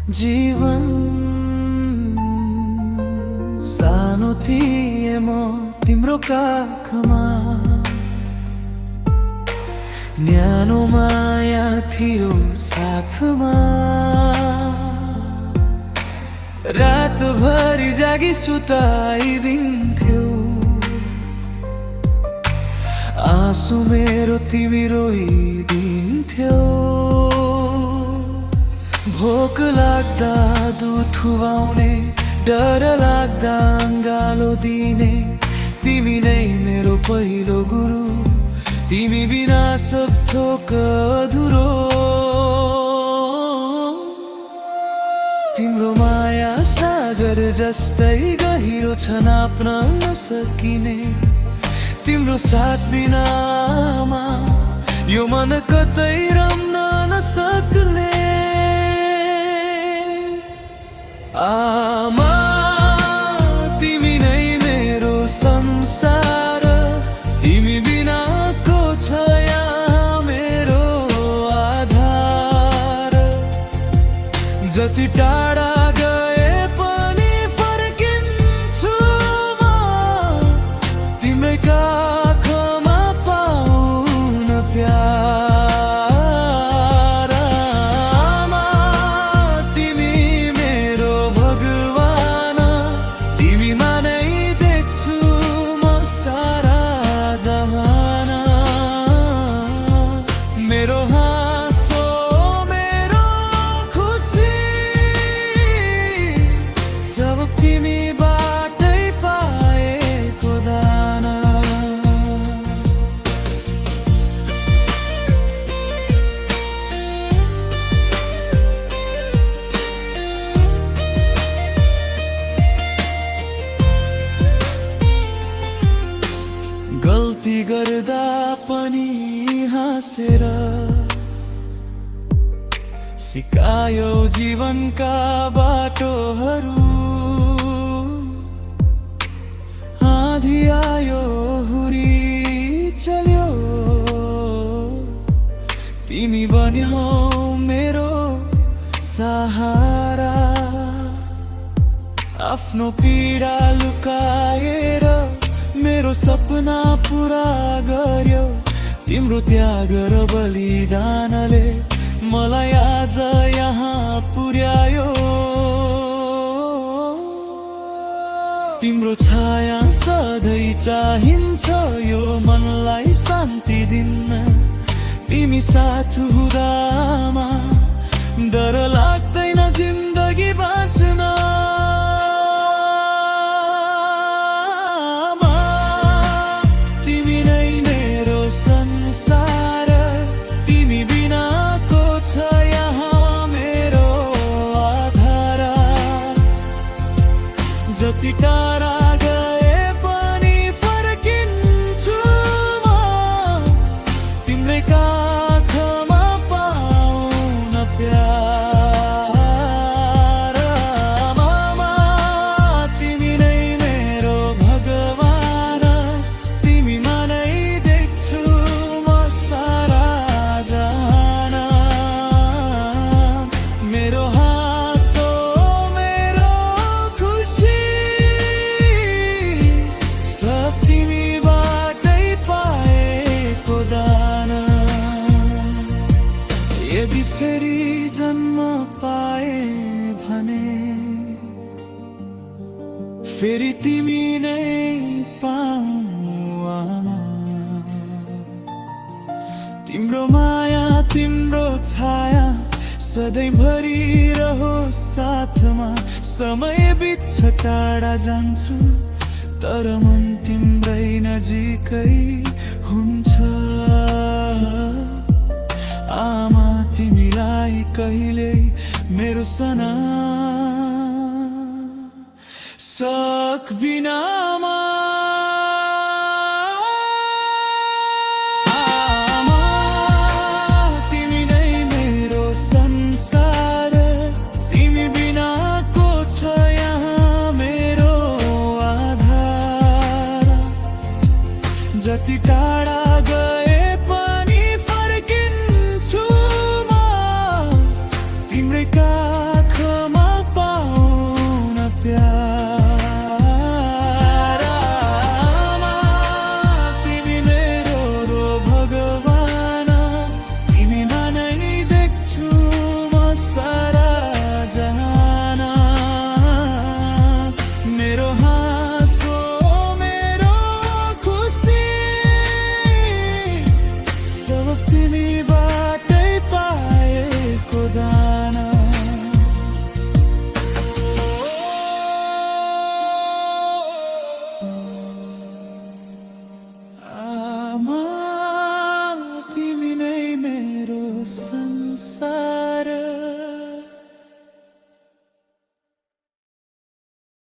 जीवन सानो थिए म तिम्रो काखमा, न्यानो माया थियो साथमा। रातभरि जागी सुताइदिन्थ्यौ, आँसु मेरो तिमी रोइदिन्थ्यौ। भोक लाग्दा दुध खुवाउने, डर लाग्दा अंगालो दिने, तिमी नै मेरो पहिलो गुरु। तिमी बिना सब थोक अधुरो। तिम्रो माया सागर जस्तै गहिरो छ, नाप्न नसकिने। तिम्रो साथ बिनामा यो मन कतै रम्न नसक्ने। आमा तिमी नै मेरो संसार, तिमी बिनाको छ यहाँ मेरो आधार। जति टाढा गए पनि फर्किन्छु म, तिम्रै काखमा पाउन प्यार। मेरो हाँसो मेरो खुसी सब तिमीबाटै पाएको दाना। गल्ती गर्दा पनि हाँसेर सिकायो जीवनका बाटोहरू। आँधी आयो हुरी चल्यो, तिमी बन्यौ मेरो सहारा। आफ्नो पीडा लुकाएर मेरो सपना पुरा गर्यो। तिम्रो त्याग र बलिदानले मलाई आज यहाँ पुर्यायो। तिम्रो छाया सधैँ चाहिन्छ यो मनलाई शान्ति दिन। तिमी साथ हुँदामा डर लाग्दैन जिन्दगी बाँच्न। जति टाढा गए पनि फर्किन्छु म, तिम्रै काखमा पाउन प्यार। आमा तिमी नै मेरो भगवान, तिमीमा नै देख्छु म सारा जहान। मेरो यदि फेरि जन्म पाए भने फेरि तिमी नै पाऊ आमा। तिम्रो माया तिम्रो छाया सधैँभरि रहोस् साथमा। समय बित्छ टाढा जान्छु, तर मन तिम्रै नजिकै हुन्छ। आमा तिमीलाई कहिल्यै मेरो सना सक्दिनमा। आमा तिमी नै मेरो संसार, तिमी बिनाको छ यहाँ मेरो आधार। जति टाढा गए पनि फर्किन्छु म, तिम्रै काखमा संसार